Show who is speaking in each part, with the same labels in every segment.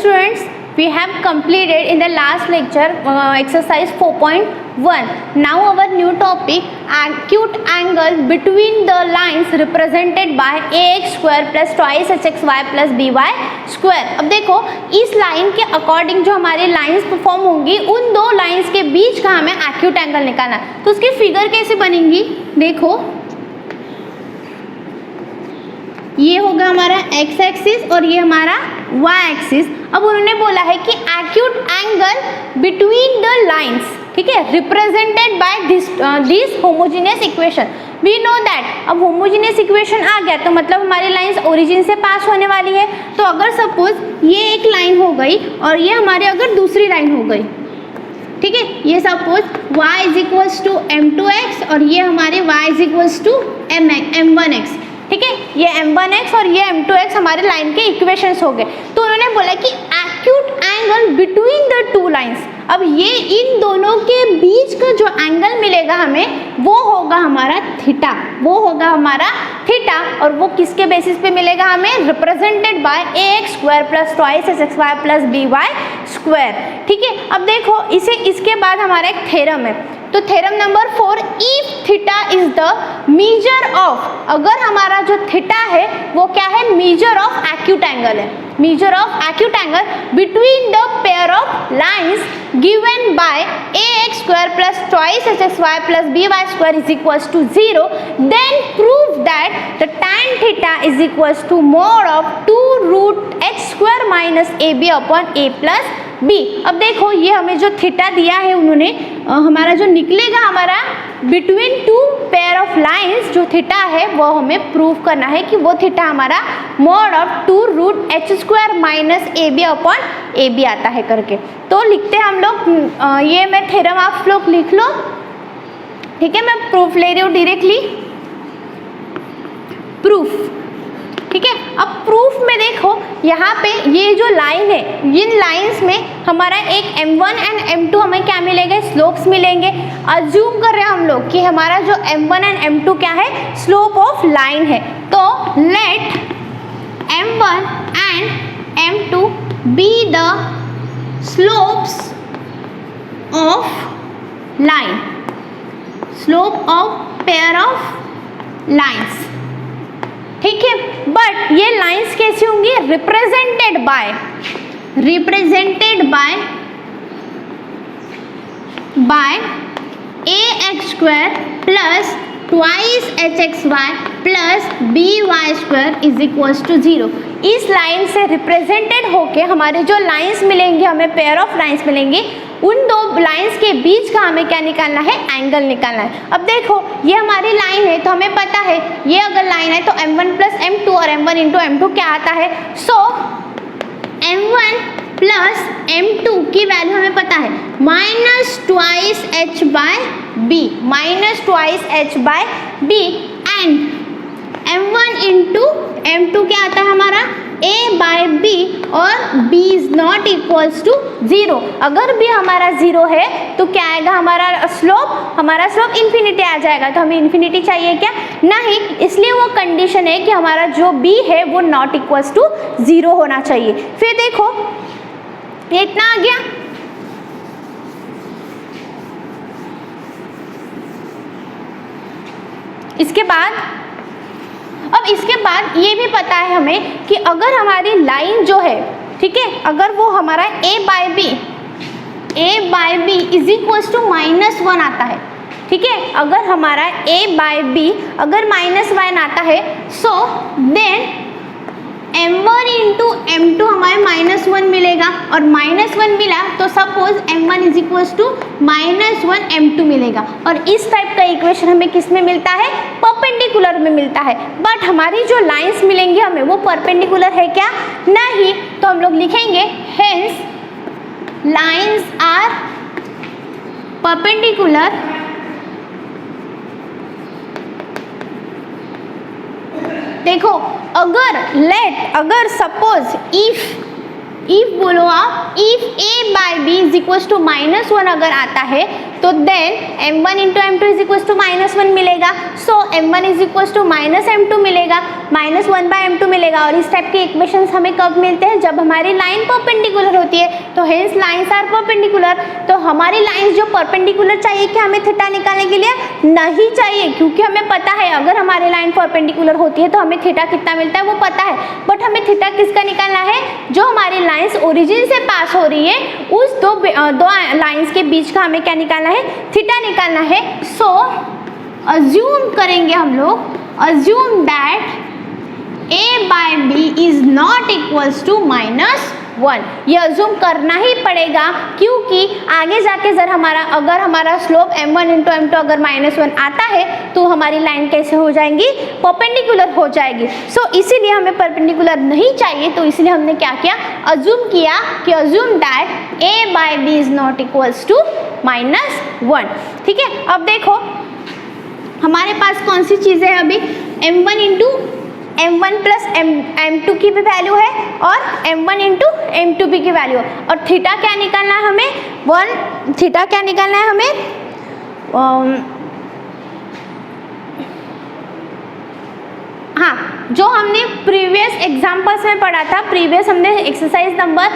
Speaker 1: students, we have completed in the last lecture exercise 4.1. Now our new topic, acute angle between the lines represented by ax square plus twice hxy plus by square. अब देखो इस line के according जो हमारी lines perform होंगी उन दो lines के बीच का हमें एक्यूट एंगल निकालना है. तो उसकी फिगर कैसे बनेगी, देखो ये होगा हमारा x एक्सिस और ये हमारा y एक्सिस. अब उन्होंने बोला है कि acute angle between the lines, ठीक है, represented by this homogeneous equation. We know that अब होमोजेनियस इक्वेशन आ गया तो मतलब हमारी लाइंस ओरिजिन से पास होने वाली है. तो अगर सपोज ये एक लाइन हो गई और ये हमारे अगर दूसरी लाइन हो गई, ठीक है, ये suppose y is equals to m2x और ये हमारे y is equals to m1x, ठीक है, ये m1x और ये m2x हमारे लाइन के इक्वेशंस हो गए. तो उन्होंने बोला कि acute angle between the two lines, अब ये इन दोनों के बीच का जो एंगल मिलेगा हमें वो होगा हमारा थीटा, वो होगा हमारा थीटा. और वो किसके बेसिस पे मिलेगा हमें, represented by ax square plus twice hxy plus by square. ठीक है, अब देखो इसे इसके बाद हमारा एक थ्योरम है. तो theorem number 4, if theta is the measure of, अगर हमारा जो थीटा है वो क्या है, मेजर ऑफ एक्यूट एंगल है, measure of acute angle between the pair of lines given by ax square plus twice hxy plus by square is equals to 0, then prove that the tan theta is equals to mod of 2 root h square minus ab upon a plus b. अब देखो ये हमें जो theta दिया है उन्होंने, हमारा जो निकलेगा हमारा between two pair of lines जो थीटा है वो हमें प्रूव करना है कि वो थीटा हमारा mod of 2 root h square minus ab upon ab आता है करके. तो लिखते हैं हम लोग, ये मैं थ्योरम आप लोग लिख लो, ठीक है, मैं प्रूफ ले रही हूँ डायरेक्टली, प्रूफ, ठीक है. अब प्रूफ में देखो यहाँ पे ये जो लाइन है, इन लाइंस में हमारा एक m1 एंड m2 हमें क्या मिलेंगे, स्लोप्स मिलेंगे. अज्यूम कर रहे हैं हम लोग कि हमारा जो m1 एंड m2 क्या है, स्लोप ऑफ लाइन है. तो let m1 and m2 be the slopes of line, slope of pair of lines, ठीक है. बट ये लाइंस कैसी होंगी, represented by ax square plus twice hxy plus by square is equals to 0. इस line से represented होके हमारे जो लाइंस मिलेंगे, हमें पेयर ऑफ लाइंस मिलेंगे, उन दो लाइंस के बीच का हमें क्या निकालना है, एंगल निकालना है. अब देखो ये हमारी लाइन है तो हमें पता है ये अगर लाइन है तो m1 प्लस m2 और m1 इंटू m2 क्या आता है. सो m1 प्लस m2 की वैल्यू हमें पता है minus twice h by b, minus twice h by b, and m1 into m2 क्या आता है हमारा a बाय b और b is not equals to 0. अगर b हमारा 0 है तो क्या आएगा हमारा स्लोप इन्फिनिटी आ जाएगा. तो हमें इन्फिनिटी चाहिए क्या, नहीं, इसलिए वो कंडीशन है कि हमारा जो b है वो नॉट इक्वल्स टू 0 होना चाहिए. फिर देखो ये इतना आ गया. इसके बाद ये भी पता है हमें कि अगर हमारी लाइन जो है, ठीक है, अगर वो हमारा a by b is equals to -1 आता है, ठीक है, अगर हमारा a बाय b अगर -1 आता है, so then m1 into m2 हमारे -1 मिलेगा और -1 मिला तो suppose m1 is equals to -1 m2 मिलेगा. और इस टाइप का इक्वेशन हमें किस में मिलता है, परपेंडिकुलर में मिलता है. बट हमारी जो लाइंस मिलेंगी हमें वो परपेंडिकुलर है क्या, नहीं. तो हम लोग लिखेंगे हेंस लाइंस आर परपेंडिकुलर देखो अगर सपोज इफ इफ बोलो आप, if a by b is equal to -1 अगर आता है तो then m1 into m2 is equal to -1 मिलेगा। सो m1 is equal to -m2 मिलेगा, -1/m2 मिलेगा। और इस टाइप के इक्वेशंस हमें कब मिलते हैं? जब हमारी लाइन परपेंडिकुलर होती है। तो हेंस लाइंस आर परपेंडिकुलर। तो हमारी लाइंस जो परपेंडिकुलर चाहिए कि हमें थीटा निकालने के लिए? नहीं चाहिए, क्योंकि हमें पता है अगर हमारी लाइन परपेंडिकुलर होती है तो हमें थीटा कितना मिलता है वो पता है। बट हमें थीटा किसका निकालना है? जो हमारी लाइंस ओरिजिन से पास हो रही है उस दो लाइंस के बीच का हमें क्या निकालना है? थीटा निकालना है। सो अज्यूम करेंगे हम लोग, assume that a by b is not equals to -1। ये अज्यूम करना ही पड़ेगा, क्योंकि आगे जाके अगर हमारा स्लोप m1 इंटू m2 अगर -1 आता है तो हमारी लाइन कैसे हो जाएंगी? परपेंडिकुलर हो जाएगी। सो इसीलिए हमें परपेंडिकुलर नहीं चाहिए, तो इसलिए हमने क्या किया? अज्यूम किया कि assume that a by b is not equals to -1। ठीक है, अब देखो हमारे पास कौन सी चीज़ें हैं अभी? m1 into m1 plus m2 की भी वैल्यू है और m1 इंटू m2 की वैल्यू है। और थीटा क्या निकालना है हमें? थीटा क्या निकालना है हमें? हाँ, जो हमने प्रीवियस एग्जाम्पल्स में पढ़ा था, प्रीवियस हमने एक्सरसाइज नंबर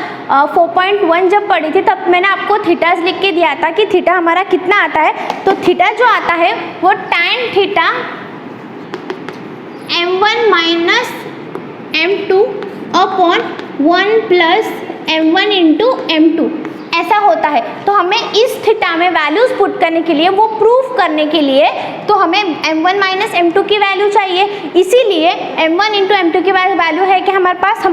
Speaker 1: 4.1 जब पढ़ी थी तब मैंने आपको थीटास लिख के दिया था कि थीटा हमारा कितना आता है। तो थीटा जो आता है वो tan theta m1 minus m2 upon 1 plus m1 into m2 ऐसा होता है। तो हमें इस थीटा में वैल्यूज पुट करने के लिए, वो प्रूफ करने के लिए, तो हमें m1 माइनस m2 की वैल्यू चाहिए। इसीलिए m1 इंटू m2 की वैल्यू है कि हमारे पास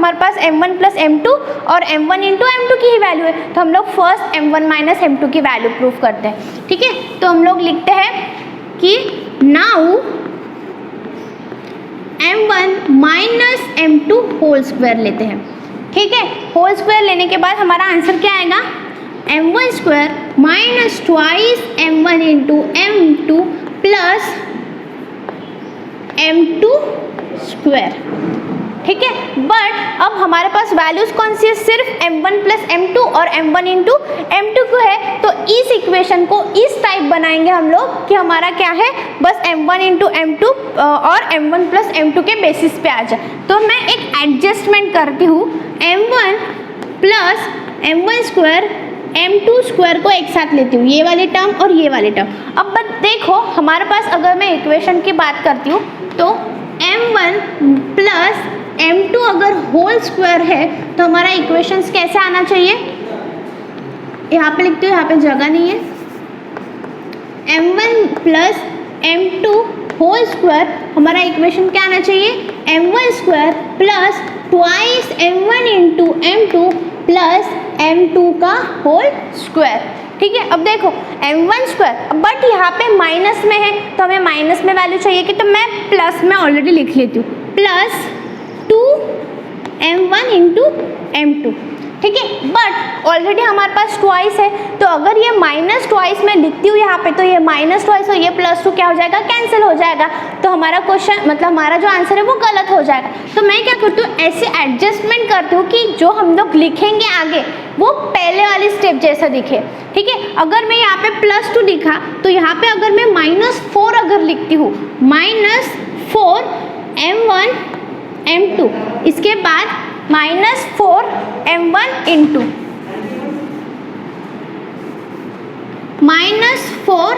Speaker 1: m1 प्लस m2 और m1 इंटू m2 की ही वैल्यू है। तो हम लोग फर्स्ट m1 माइनस m2 की वैल्यू प्रूफ करते हैं। ठीक है, तो हम लोग लिखते हैं कि now m1 minus m2 whole square लेते हैं। ठीक है, होल स्क्वायर लेने के बाद हमारा आंसर क्या आएगा? m1 square minus twice m1 into m2 plus m2 square. ठीक है, बट अब हमारे पास वैल्यूज कौन सी है? सिर्फ m1 प्लस m2 और m1 इंटू m2 को है। तो इस इक्वेशन को इस टाइप बनाएंगे हम लोग कि हमारा क्या है? बस m1 इंटू m2 और m1 प्लस m2 के बेसिस पे आ जाए। तो मैं एक एडजस्टमेंट करती हूँ, m1 plus m1 square m2 square को एक साथ लेती हूँ, ये वाली टर्म और ये वाली टर्म। अब देखो हमारे पास अगर मैं इक्वेशन की बात करती हूँ तो m1 प्लस m2 अगर होल स्क्वायर है तो हमारा इक्वेशंस कैसे आना चाहिए? यहाँ पे लिखते हो, यहाँ पे जगह नहीं है। m1 plus m2 whole square हमारा इक्वेशन क्या आना चाहिए? m1 square plus twice m1 into m2 plus m2 का होल स्क्वायर। ठीक है, अब देखो m1 स्क्वायर, बट यहाँ पे माइनस में है तो हमें माइनस में वैल्यू चाहिए कि, तो मैं प्लस में ऑलरेडी लिख लेती हूँ, प्लस 2m1 इंटू m2। ठीक है, बट ऑलरेडी हमारे पास ट्वाइस है, तो अगर ये माइनस ट्वाइस में लिखती हूँ यहाँ पे तो ये माइनस ट्वाइस और ये प्लस 2 क्या हो जाएगा? कैंसिल हो जाएगा। तो हमारा क्वेश्चन मतलब हमारा जो आंसर है वो गलत हो जाएगा। तो मैं क्या करती हूँ? ऐसे एडजस्टमेंट करती हूँ कि जो हम लोग लिखेंगे आगे वो पहले वाली स्टेप जैसा दिखे। ठीक है, अगर मैं यहाँ पे +2 लिखा तो यहाँ पे अगर मैं -4 अगर लिखती हूँ, -4 m1 m2, इसके बाद -4 m1 into -4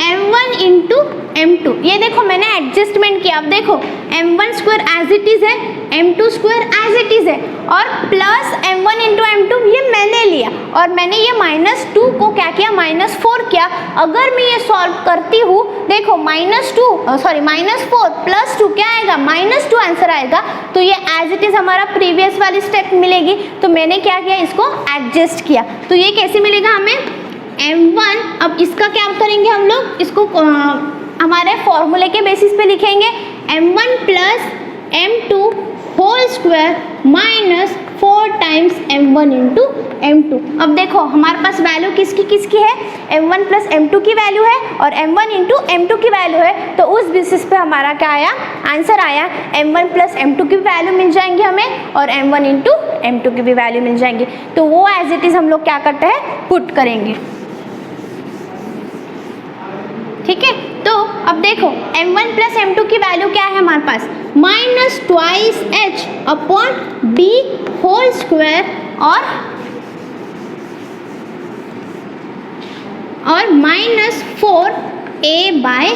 Speaker 1: m1 into m2। ये देखो मैंने एडजस्टमेंट किया। अब देखो m1 square as it is है, m2 square as it is है और प्लस m1 इंटू m2 ये मैंने लिया और मैंने ये -2 को क्या किया? -4 किया। अगर मैं ये सॉल्व करती हूँ, देखो -4 प्लस 2 क्या आएगा? -2 आंसर आएगा। तो ये एज इट इज हमारा प्रीवियस वाली स्टेप मिलेगी। तो मैंने क्या किया? इसको एडजस्ट किया। तो ये कैसे मिलेगा हमें? m1, अब इसका क्या करेंगे हम लोग? इसको हमारे फॉर्मूले के बेसिस पे लिखेंगे, m1 plus m2 whole square minus 4 times m1 into m2। अब देखो हमारे पास वैल्यू किसकी किसकी है, m1 प्लस m2 की वैल्यू है और m1 इंटू m2 की वैल्यू है, तो उस बेसिस पे हमारा क्या आया, आंसर आया m1 प्लस m2 की वैल्यू मिल जाएंगी हमें और m1 इंटू m2 की भी वैल्यू मिल जाएंगी। तो वो एज इट इज हम लोग क्या करते हैं, पुट करेंगे। ठीक है, तो अब देखो m1 प्लस m2 की वैल्यू क्या है हमारे पास, minus twice h upon b whole square और माइनस 4a बाय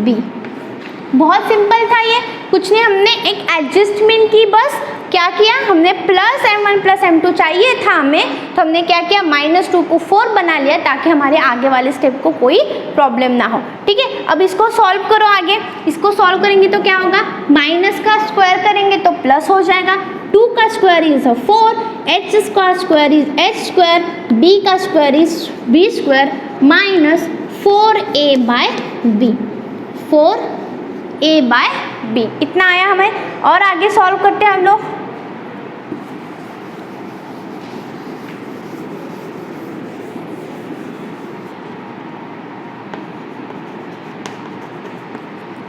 Speaker 1: b। बहुत सिंपल था ये, कुछ नहीं, हमने एक एडजस्टमेंट की, बस क्या किया हमने, प्लस m1 प्लस m2 चाहिए था हमें, तो हमने क्या किया, -2 को 4 बना लिया ताकि हमारे आगे वाले स्टेप को कोई प्रॉब्लम ना हो। ठीक है, अब इसको सॉल्व करो आगे, इसको सॉल्व करेंगे तो क्या होगा, माइनस का स्क्वायर करेंगे तो प्लस हो जाएगा, 2 का स्क्वायर इज 4, h का square is h square, b का square is b square minus 4a by b, 4a by b, इतना आया हमें। और आगे सॉल्व करते हैं हम लोग।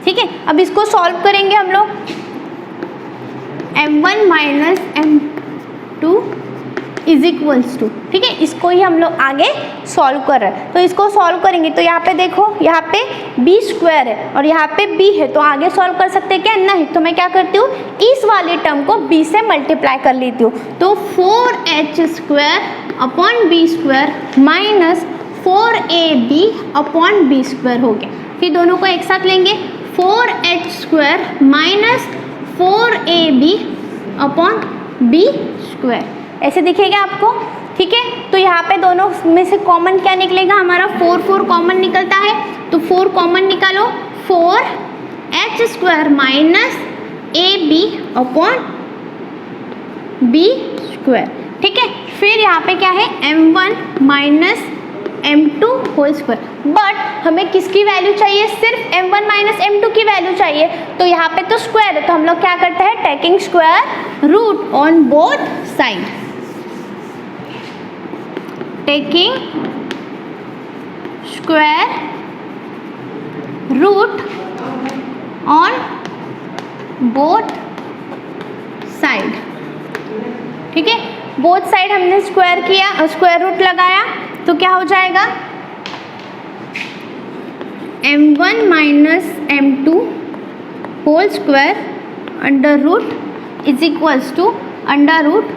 Speaker 1: ठीक है, अब इसको सॉल्व करेंगे हम लोग, m1 minus m2 is equals to, ठीक है, इसको ही हम लोग आगे सॉल्व कर रहे हैं। तो इसको सॉल्व करेंगे तो यहाँ पे देखो, यहाँ पे b स्क्वायर है और यहाँ पे b है, तो आगे सॉल्व कर सकते हैं क्या, नहीं, तो मैं क्या करती हूँ, इस वाले टर्म को b से मल्टीप्लाई कर लेती हूँ, तो 4h square upon b square minus 4ab upon b square हो गया। फिर दोनों को एक साथ लेंगे, 4h square minus 4ab upon b square, ऐसे दिखेगा आपको। ठीक है, तो यहाँ पे दोनों में से कॉमन क्या निकलेगा हमारा, 4 कॉमन निकलता है, तो 4 कॉमन निकालो, 4h square minus ab upon b square. ठीक है, फिर यहाँ पे क्या है, m1 minus m2 whole square, but हमें किसकी वैल्यू चाहिए, सिर्फ m1 माइनस m2 की वैल्यू चाहिए, तो यहाँ पे तो स्क्वायर है, तो हम लोग क्या करते हैं, taking square root on both side, taking square root on both side. ठीक है, बोथ साइड हमने स्क्वायर किया, स्क्वायर रूट लगाया, तो क्या हो जाएगा, m1 minus m2 whole square under root is equals to under root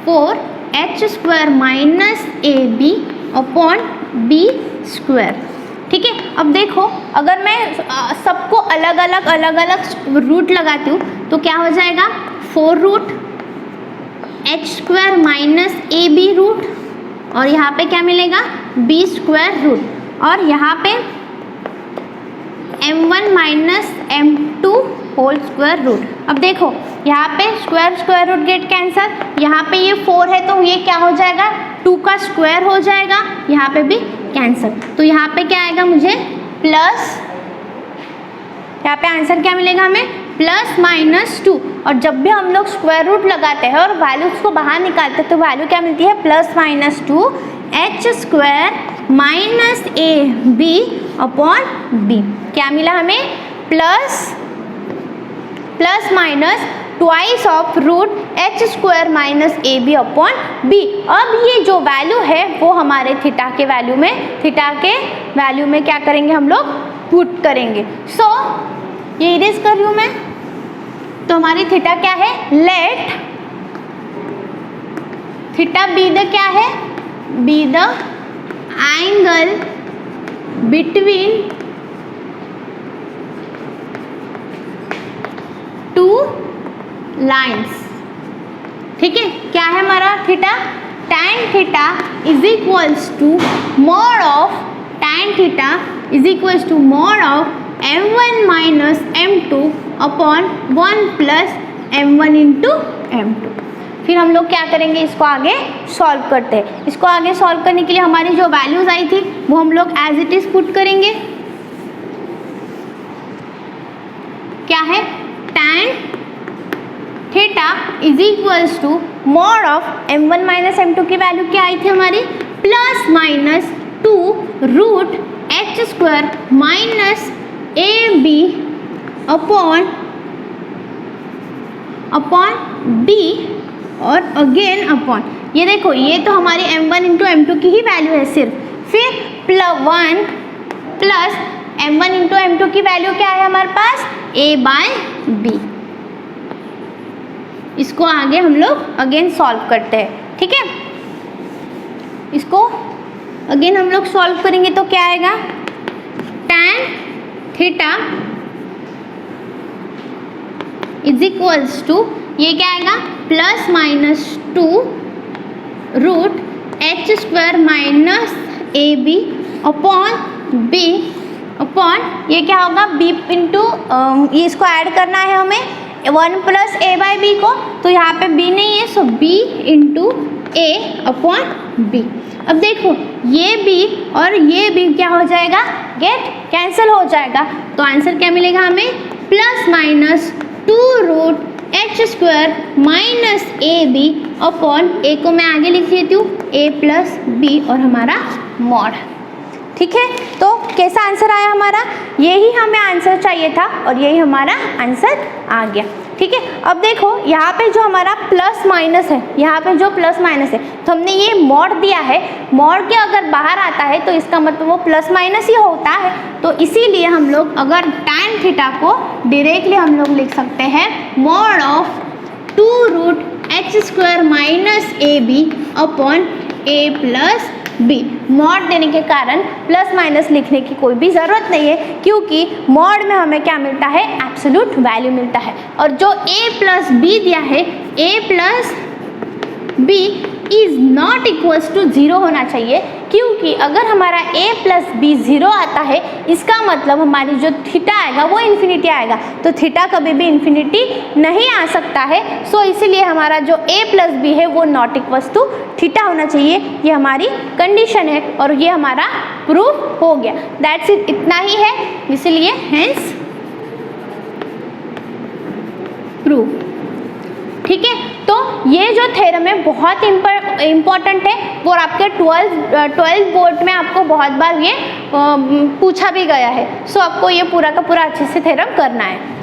Speaker 1: 4h square minus ab upon b square. ठीक है, अब देखो अगर मैं सबको अलग अलग रूट लगाती हूँ तो क्या हो जाएगा, 4 root h square minus ab root और यहाँ पे क्या मिलेगा, b स्क्वायर रूट, और यहाँ पे m1 minus m2 whole square root. अब देखो यहाँ पे स्क्वायर रूट गेट कैंसर, यहाँ पे ये 4 है तो ये क्या हो जाएगा, 2 का स्क्वायर हो जाएगा, यहाँ पे भी कैंसर, तो यहाँ पे क्या आएगा मुझे प्लस, यहाँ पे आंसर क्या मिलेगा हमें, प्लस माइनस 2, और जब भी हम लोग स्क्वायर रूट लगाते हैं और वैल्यूज को बाहर निकालते हैं तो वैल्यू क्या मिलती है, plus minus 2 h square minus a b upon b. क्या मिला हमें, plus minus twice of root h square minus a b upon b. अब ये जो वैल्यू है वो हमारे थीटा के वैल्यू में क्या करेंगे, हम लोग पुट करेंगे। सो ये इरेज कर रही हूँ मैं, तो हमारी थीटा क्या है, लेट थीटा बी द क्या है, be the angle between two lines. ठीक है, क्या है हमारा theta, tan theta is equals to mod of tan theta is equals to mod of m1 minus m2 upon 1 plus m1 into m2। फिर हम लोग क्या करेंगे, इसको आगे सॉल्व करते हैं। इसको आगे सॉल्व करने के लिए हमारी जो वैल्यूज आई थी वो हम लोग एज इट इज पुट करेंगे। क्या है, tan theta theta is equals to mod of m1 minus m2 की वैल्यू क्या आई थी हमारी, plus minus 2 root h square minus a b upon b और अगेन अपॉन, ये देखो ये तो हमारी m1 इंटू m2 की ही वैल्यू है सिर्फ, फिर +1 प्लस m1 इंटू m2 की वैल्यू क्या है हमारे पास, a बाय b। इसको आगे हम लोग अगेन सॉल्व करते हैं, ठीक है। इसको अगेन हम लोग सॉल्व करेंगे तो क्या आएगा, tan theta is equals to, ये क्या आएगा, plus minus 2 root h square minus a b upon b upon, ये क्या होगा, b इंटू, ये इसको ऐड करना है हमें 1 प्लस a बाई बी को, तो यहाँ पे b नहीं है, सो b इंटू ए अपॉन बी। अब देखो ये b और ये b क्या हो जाएगा, गेट कैंसिल हो जाएगा, तो आंसर क्या मिलेगा हमें, plus minus 2 root h square minus a b upon, a को मैं आगे लिख देती हूँ a प्लस बी और हमारा मॉड, ठीक है। तो कैसा आंसर आया हमारा, यही हमें आंसर चाहिए था और यही हमारा आंसर आ गया, ठीक है। अब देखो यहाँ पे जो हमारा प्लस माइनस है, यहाँ पे जो प्लस माइनस है, तो हमने ये मॉड दिया है, मॉड के अगर बाहर आता है तो इसका मतलब वो प्लस माइनस ही होता है, तो इसीलिए हम लोग अगर tan थीटा को डायरेक्टली हम लोग लिख सकते हैं mod of 2 root h square minus a b upon a plus b. Mod देने के कारण प्लस माइनस लिखने की कोई भी ज़रूरत नहीं है, क्योंकि मॉड में हमें क्या मिलता है, एब्सोल्यूट वैल्यू मिलता है, और जो a प्लस बी दिया है, a plus b is not equals to 0 होना चाहिए, क्योंकि अगर हमारा a प्लस बी 0 आता है, इसका मतलब हमारी जो थीटा आएगा वो इन्फिनिटी आएगा, तो थीटा कभी भी इन्फिनिटी नहीं आ सकता है, सो इसीलिए हमारा जो a प्लस बी है वो नॉट इक्वल्स टू थीटा होना चाहिए, ये हमारी कंडीशन है और ये हमारा प्रूफ हो गया। दैट्स इट, इतना ही है, इसलिए हेंस प्रूफ, ठीक है। तो ये जो थ्योरम है बहुत इम्पॉर्टेंट है और आपके 12th बोर्ड में आपको बहुत बार ये पूछा भी गया है, सो आपको ये पूरा का पूरा अच्छे से थ्योरम करना है।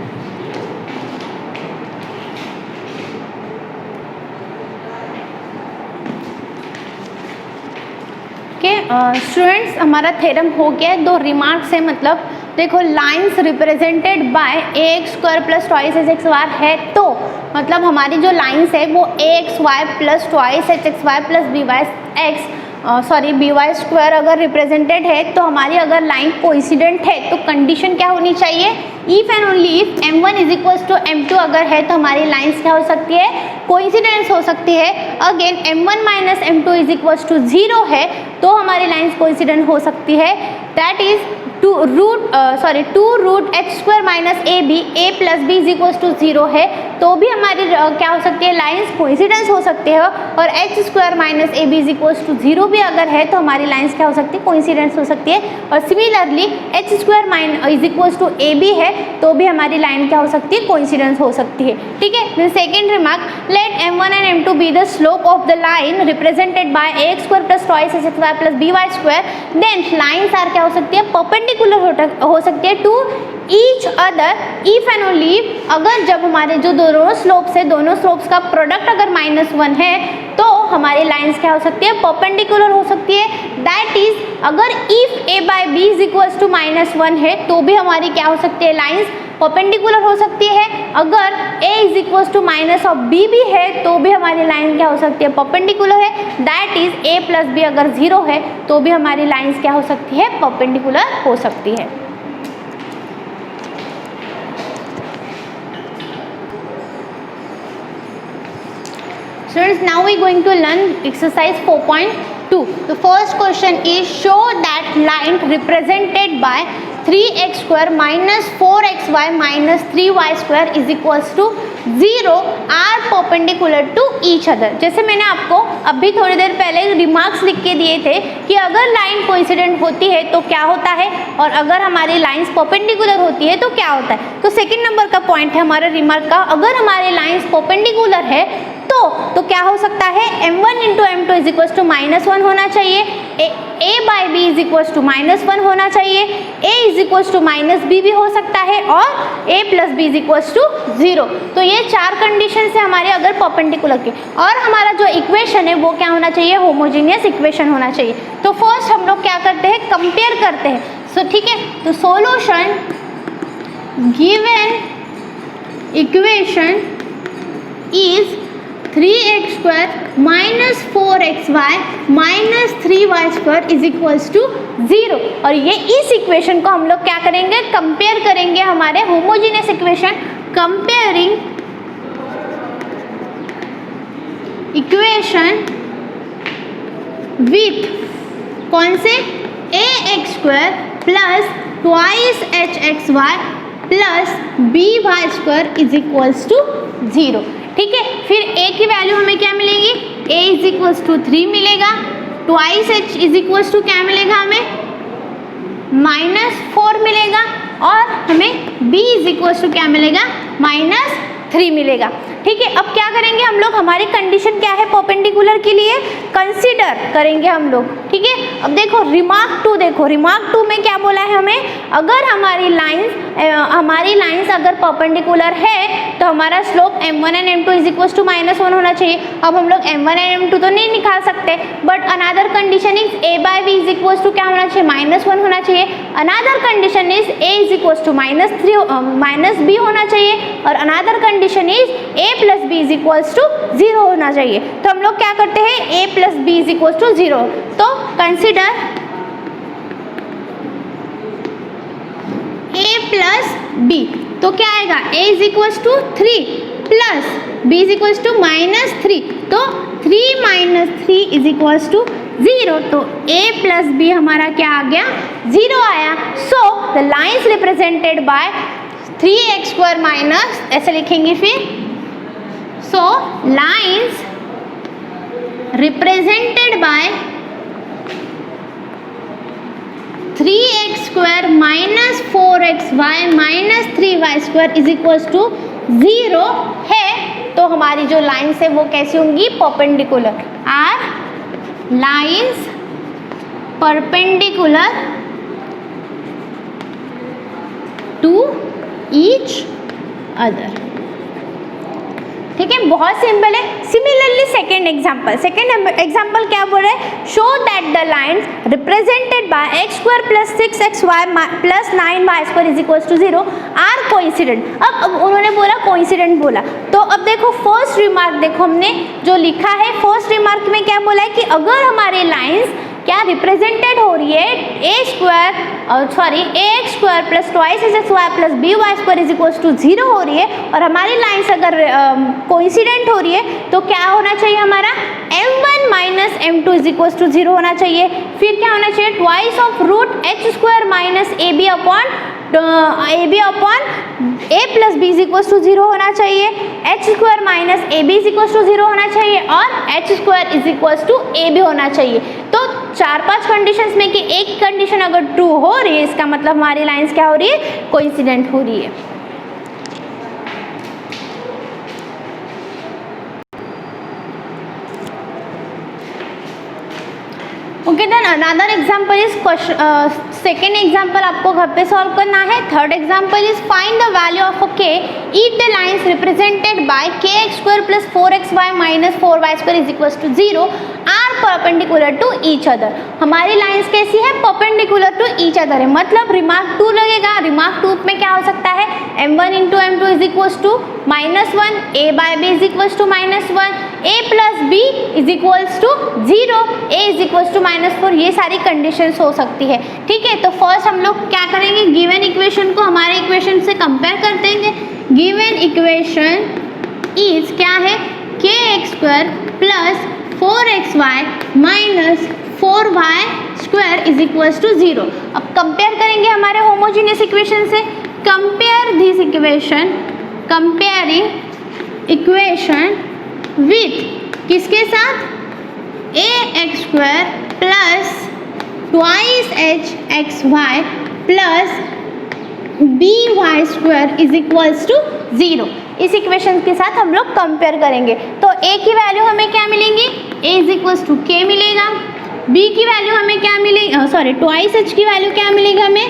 Speaker 1: स्टूडेंट्स हमारा थ्योरम हो गया है, 2 रिमार्क्स है, मतलब देखो lines represented by a x square plus twice h x y है, तो मतलब हमारी जो लाइंस है वो a x y plus twice h x y plus b y x b y square अगर रिप्रेजेंटेड है, तो हमारी अगर लाइन कोइंसिडेंट है तो कंडीशन क्या होनी चाहिए, if and only if m1 is equals to m2 अगर है तो हमारी लाइंस क्या हो सकती है, कोइंसिडेंस हो सकती है। Again m1 minus m2 is equals to 0 है तो हमारी लाइंस कोइंसिडेंट हो सकती है, that is 2 root h square minus a b, a plus b is equals to 0 है तो भी हमारी क्या हो सकती है, लाइंस कोइंसिडेंस हो सकते हैं, और h square minus a b is equals to 0 भी अगर है तो हमारी लाइंस क्या हो सकती है, कोइंसिडेंस हो सकती है। और similarly h square is equals to a b है तो भी हमारी लाइन क्या हो सकती है, कोइंसिडेंस हो सकती है, ठीक है। Then second remark, let m1 and m2 be the slope of the line represented by a x square plus twice h x y plus b y square, then lines are क्या हो सकती है, perpendicular हो सकती है to each other if and only अगर जब हमारे जो दोनों स्लोप्स है, दोनों स्लोप्स का प्रोडक्ट अगर -1 है तो हमारी लाइंस क्या हो सकती है, परपेंडिकुलर हो सकती है। दैट इज अगर if a by b is equals to -1 है तो भी हमारी क्या हो सकती है, लाइंस परपेंडिकुलर हो सकती है। अगर a is equals to minus of b भी है तो भी हमारी लाइन क्या हो सकती है, परपेंडिकुलर है। That is a plus b अगर 0 है तो भी हमारी लाइंस क्या हो सकती है, परपेंडिकुलर हो सकती है। Students, now we are going to learn exercise 4.2. The first question is show that line represented by 3x² minus 4xy minus 3y² is equals to 0 are perpendicular to each other. जैसे मैंने आपको अभी थोड़ी देर पहले remarks लिख के दिए थे कि अगर लाइन कोइंसिडेंट होती है तो क्या होता है और अगर हमारी लाइंस परपेंडिकुलर होती है तो क्या होता है। तो सेकंड नंबर का पॉइंट है हमारा रिमार्क का, अगर हमारे लाइंस परपेंडिकुलर है तो क्या हो सकता है, m1 into m2 is equals to -1 होना चाहिए, a by b is equals to -1 होना चाहिए, a is equals to -b भी हो सकता है और a plus b is equals to 0। तो ये चार कंडीशन है हमारे अगर परपेंडिकुलर के, और हमारा जो इक्वेशन है वो क्या होना चाहिए, होमोजीनियस इक्वेशन होना चाहिए। तो फर्स्ट हम लोग क्या करते हैं, कंपेयर करते हैं। सो ठीक है, तो solution given equation is 3x² minus 4xy minus 3y² is equals to 0। और ये इस इक्वेशन को हम लोग क्या करेंगे, कंपेयर करेंगे हमारे homogeneous equation, comparing equation with कौन से, ax² plus twice hxy plus by² is equals to 0। ठीक है, फिर a की वैल्यू हमें क्या मिलेगी, a इज इक्वल्स टू 3 मिलेगा, twice h is equals to क्या मिलेगा हमें -4 मिलेगा, और हमें b इज इक्वल्स टू क्या मिलेगा, -3 मिलेगा। ठीक है, अब क्या करेंगे हम लोग, हमारी कंडीशन क्या है परपेंडिकुलर के लिए, कंसीडर करेंगे हम लोग। ठीक है, अब देखो रिमार्क 2, देखो रिमार्क 2 में क्या बोला है हमें, अगर हमारी लाइंस अगर परपेंडिकुलर है तो हमारा slope m1 and m2 is equals to -1 होना चाहिए। अब हम लोग m1 एंड m2 तो नहीं निकाल सकते, but another condition is a by b is equals to क्या होना चाहिए, -1 होना चाहिए। Another condition is a is equals to -b होना चाहिए, और another condition is a plus b is equals to 0 होना चाहिए। तो हम लोग क्या करते हैं, a plus b is equals to 0। तो कंसिडर a प्लस बी, तो क्या आएगा, a is equals to 3 plus b is equals to -3, तो 3 माइनस 3 इज इक्वल्स टू 0। तो a प्लस बी हमारा क्या आ गया, 0 आया। So the lines represented bye 3x² minus, ऐसे लिखेंगे फिर, so lines represented by 3x² minus 4xy minus 3y² is equals to 0 है। तो हमारी जो लाइन्स है वो कैसी होंगी, perpendicular, are lines perpendicular to each other. ठीक है, बहुत सिंपल है। सिमिलरली सेकेंड एग्जाम्पल क्या बोल रहे हैं, show that the lines represented by x² plus 6xy plus 9y² is equals to 0 are coincident. अब उन्होंने बोला कोइंसिडेंट बोला, तो अब देखो फर्स्ट रिमार्क देखो हमने जो लिखा है, फर्स्ट रिमार्क में क्या बोला है कि अगर हमारे लाइन्स क्या रिप्रेजेंटेड हो रही है, ax² plus twice hxy plus by² is equals to 0 हो रही है, और हमारी लाइन्स अगर कोइंसिडेंट हो रही है तो क्या होना चाहिए, हमारा m1 minus m2 is equals to 0 होना चाहिए। फिर क्या होना चाहिए, twice of root h² minus ab upon a plus b is equals to 0 होना चाहिए, h² minus ab is equals to 0 होना चाहिए, और h² is equals to ab होना चाहिए। तो 4-5 कंडीशंस में कि एक कंडीशन अगर ट्रू हो रही है, इसका मतलब हमारी लाइंस क्या हो रही है, कोइंसिडेंट हो रही है। Okay, then another example is second example आपको घर पे सॉल्व करना है। Third example is find the value of a k if the lines represented by kx² plus 4xy minus 4y² is equals to 0 are perpendicular to each other. हमारी lines कैसी है, perpendicular to each other है, मतलब remark 2 लगेगा। Remark 2 में क्या हो सकता है, m1 into m2 is equals to -1, a by b is equals to -1, a plus b is equals to 0, a is equals to -4, ये सारी कंडीशंस हो सकती है। ठीक है, तो फर्स्ट हम लोग क्या करेंगे, गिवन इक्वेशन को हमारे इक्वेशन से कंपेयर कर देंगे। गिवन इक्वेशन इज क्या है, kx² plus 4xy minus 4y square is equals to 0। अब कंपेयर करेंगे हमारे होमोजीनियस इक्वेशन से। Compare this equation, comparing equation with किसके साथ, ax square plus twice hxy plus by square is equals to 0। इस equation के साथ हम लोग कंपेयर करेंगे तो a की वैल्यू हमें क्या मिलेंगी, a is equals to k मिलेगा, b की वैल्यू हमें क्या मिलेगी, सॉरी ट्वाइस h की वैल्यू क्या मिलेगा हमें,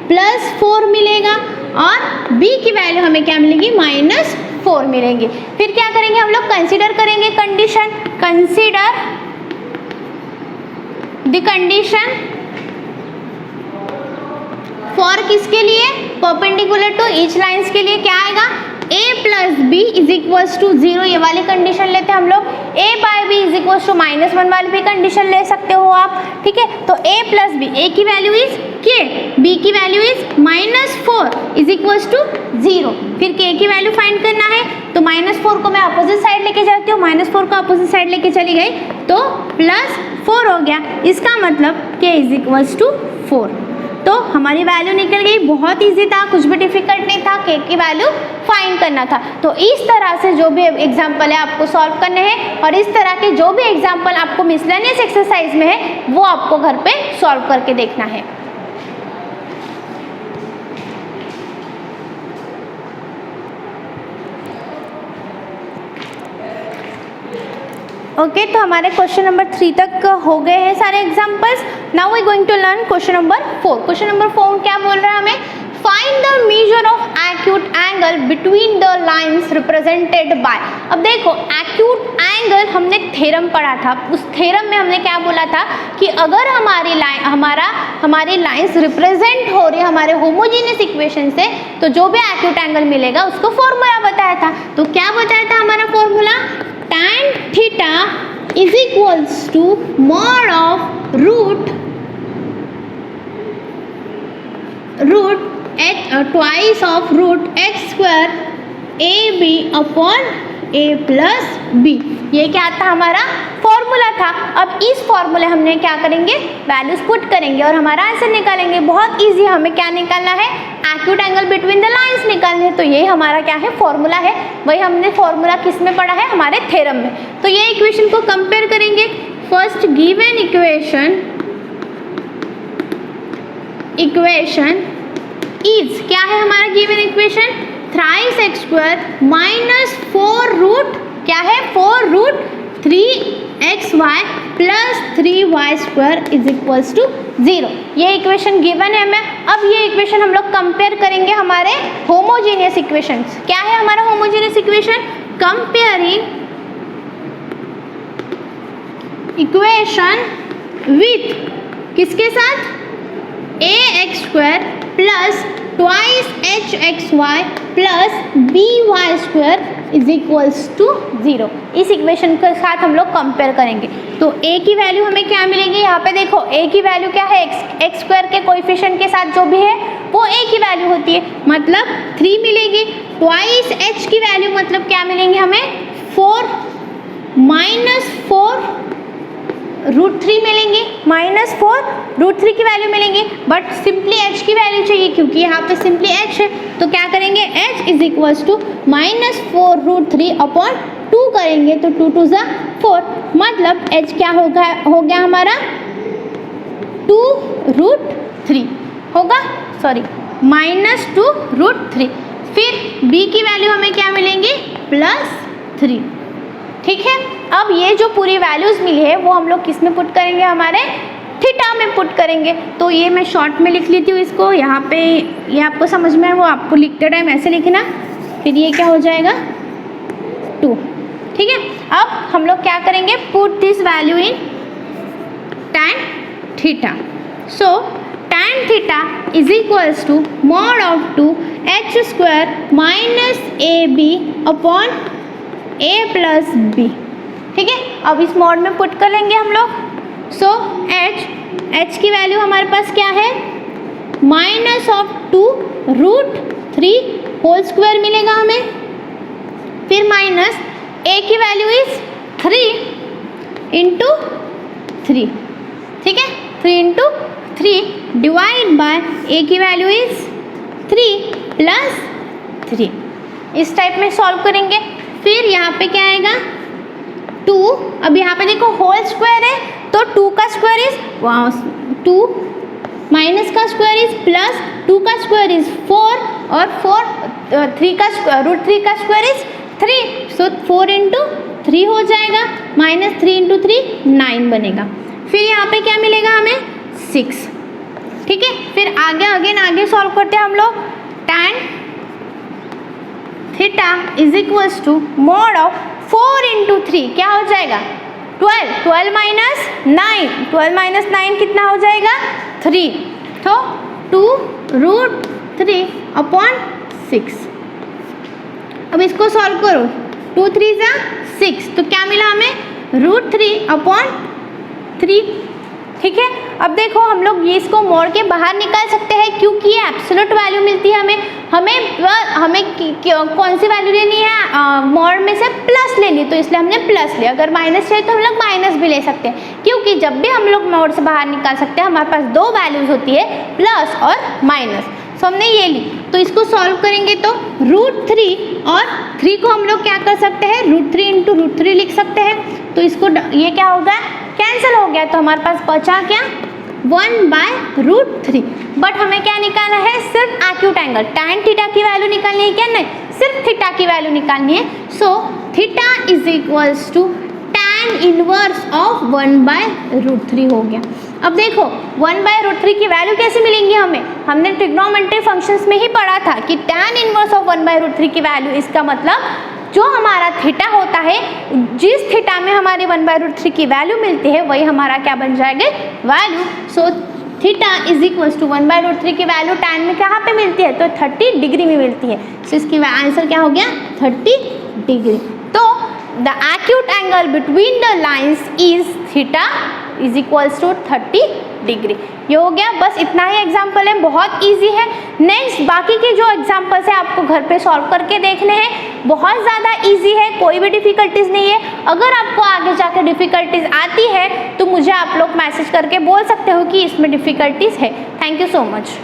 Speaker 1: प्लस 4 मिलेगा, और b की वैल्यू हमें क्या मिलेगी, माइनस 4 मिलेंगी। फिर क्या करेंगे हम लोग, कंसीडर करेंगे condition, consider the condition for किसके लिए, परपेंडिकुलर टू ईच लाइंस के लिए क्या आएगा, a plus b is equals to 0, ये वाली कंडीशन लेते हैं हम लोग। a by b is equals to -1 वाली भी कंडीशन ले सकते हो आप, ठीक है। तो a प्लस बी, a की वैल्यू इज k, b की value is -4 is equals to 0। फिर k की वैल्यू फाइंड करना है तो -4 को मैं अपोजिट साइड लेके जाती हूँ, -4 को अपोजिट साइड लेके चली गई तो +4 हो गया। इसका मतलब k इज इक्वल्स टू 4। तो हमारी वैल्यू निकल गई, बहुत इजी था, कुछ भी डिफिकल्ट नहीं था, k की वैल्यू फाइंड करना था। तो इस तरह से जो भी एग्जाम्पल है आपको सॉल्व करने हैं, और इस तरह के जो भी एग्जाम्पल आपको मिसलेनियस एक्सरसाइज में है वो आपको घर पे सॉल्व करके देखना है। ओके तो हमारे क्वेश्चन नंबर 3 तक हो गए हैं सारे examples. Now we going to learn question number 4। Question number 4 क्या बोल रहा है हमें, find the measure of acute angle between the lines represented by. अब देखो एक्यूट एंगल हमने थ्योरम पढ़ा था, उस थ्योरम में हमने क्या बोला था कि अगर हमारी लाइंस रिप्रेजेंट हो रही है हमारे होमोजीनियस इक्वेशन से तो जो भी एक्यूट एंगल मिलेगा उसको फॉर्मूला बताया था। तो क्या बताया था हमारा formula, tan theta is equals to mod of root twice of root x square a b upon a plus b. ये क्या था हमारा फॉर्मूला था। अब इस फॉर्मूले हमने क्या करेंगे, वैल्यूज पुट करेंगे और हमारा आंसर निकालेंगे। बहुत इजी, हमें क्या निकालना है, acute angle between the lines निकालने हैं। तो ये हमारा क्या है, फॉर्मूला है। वही हमने फॉर्मूला किस में पढ़ा है, हमारे थ्योरम में। तो ये इक्वेशन को कंपेयर करेंगे। फर्स्ट गिवन इक्वेशन इज, क्या है हमारा given equation, thrice x square minus 4 root, क्या है 4 रूट 3xy प्लस 3y square is equals to 0। ये इक्वेशन गिवन है हमें। अब ये इक्वेशन हम लोग कंपेयर करेंगे हमारे होमोजीनियस इक्वेशंस। क्या है हमारा homogeneous equation, comparing equation with किसके साथ, ax square plus twice hxy plus by square is equals to 0। इस इक्वेशन के साथ हम लोग कंपेयर करेंगे। तो a की वैल्यू हमें क्या मिलेगी, यहाँ पे देखो a की वैल्यू क्या है, x स्क्वायर के कोएफिशिएंट के साथ जो भी है वो a की वैल्यू होती है, मतलब 3 मिलेगी। ट्वाइस h की वैल्यू मतलब क्या मिलेंगे हमें, 4 रूट 3 मिलेंगे, -4 रूट 3 की वैल्यू मिलेंगी। बट सिंपली h की वैल्यू चाहिए क्योंकि यहाँ पे सिंपली h है। तो क्या करेंगे, h is equals to -4 root 3 upon 2 करेंगे तो 2 2 4, मतलब h क्या हो गया हमारा 2 रूट 3 होगा, सॉरी -2 रूट 3। फिर b की वैल्यू हमें क्या मिलेंगी, +3। ठीक है। अब ये जो पूरी वैल्यूज मिली है वो हम लोग किस में पुट करेंगे, हमारे थीटा में पुट करेंगे। तो ये मैं शॉर्ट में लिख लेती हूँ इसको, यहाँ पे ये आपको समझ में है वो आपको लिखते टाइम ऐसे लिखना। फिर ये क्या हो जाएगा 2, ठीक है। अब हम लोग क्या करेंगे, put this value in tan theta. So tan theta is equals to mod of 2 h square minus ab upon a plus b, ठीक है। अब इस मॉड में पुट कर लेंगे हम लोग। सो h की वैल्यू हमारे पास क्या है, -2 रूट 3 होल स्क्वायर मिलेगा हमें। फिर माइनस a की वैल्यू इज 3 इंटू 3, ठीक है, 3 इंटू 3 डिवाइड बाय ए की वैल्यू इज 3 प्लस 3। इस टाइप में सॉल्व करेंगे। फिर यहाँ पे क्या आएगा 2, अब यहाँ पे देखो होल स्क्वायर है तो 2 का स्क्वायर इज 2 माइनस का स्क्वायर इज प्लस 2 का स्क्वायर इज 4 और 3 का √3 का स्क्वायर इज 3, सो 4 इंटू 3 हो जाएगा, माइनस 3 इंटू 3 9 बनेगा। फिर यहाँ पे क्या मिलेगा हमें 6, ठीक है। फिर आगे सॉल्व करते हैं हम लोग। tan theta is equals to mod of 4 into 3 क्या हो जाएगा 12 माइनस 9, 12 माइनस 9 कितना हो जाएगा 3, तो 2√3 अपॉन 6। अब इसको सॉल्व करो, 2 3 जा 6, तो क्या मिला हमें √3 अपॉन 3, ठीक है। अब देखो हम लोग ये इसको मोड़ के बाहर निकाल सकते हैं क्योंकि ये एब्सोल्यूट वैल्यू मिलती है हमें कौन सी वैल्यू लेनी है, मोड़ में से प्लस लेनी, तो इसलिए हमने प्लस लिया। अगर माइनस चाहिए तो हम लोग माइनस भी ले सकते हैं, क्योंकि जब भी हम लोग मोड़ से बाहर निकाल सकते हैं हमारे पास 2 वैल्यूज होती है, प्लस और माइनस। सो हमने ये ली, तो इसको सॉल्व करेंगे तो √3 और 3 को हम लोग क्या कर सकते हैं √3 इंटू √3 लिख सकते हैं। तो इसको ये क्या होगा कैंसिल हो गया, तो हमारे पास बचा क्या 1/√3। बट हमें क्या निकालना है सिर्फ एक्यूट एंगल, tan थीटा की वैल्यू निकालनी है क्या, नहीं सिर्फ थीटा की वैल्यू निकालनी है। So theta is equals to tan inverse of 1/√3 हो गया। अब देखो 1/√3 की वैल्यू कैसे मिलेंगी हमें, हमने ट्रिग्नोमेट्री फंक्शंस में ही पढ़ा था कि tan इनवर्स ऑफ 1/√3 की वैल्यू, इसका मतलब जो हमारा थीटा होता है, जिस थीटा में हमारी 1/√3 की वैल्यू मिलती है वही हमारा क्या बन जाएगा value. So theta is equals to 1/√3 की वैल्यू tan में कहाँ पे मिलती है, तो 30 डिग्री में मिलती है। सो इसकी आंसर क्या हो गया 30 डिग्री। तो the acute angle between the lines is theta is equals to 30 degree. ये हो गया, बस इतना ही एग्जाम्पल है, बहुत इजी है। नेक्स्ट बाकी के जो एग्जाम्पल्स है आपको घर पे सॉल्व करके देखने हैं, बहुत ज़्यादा इजी है, कोई भी डिफ़िकल्टीज नहीं है। अगर आपको आगे जाकर डिफ़िकल्टीज आती है तो मुझे आप लोग मैसेज करके बोल सकते हो कि इसमें डिफ़िकल्टीज है। Thank you so much.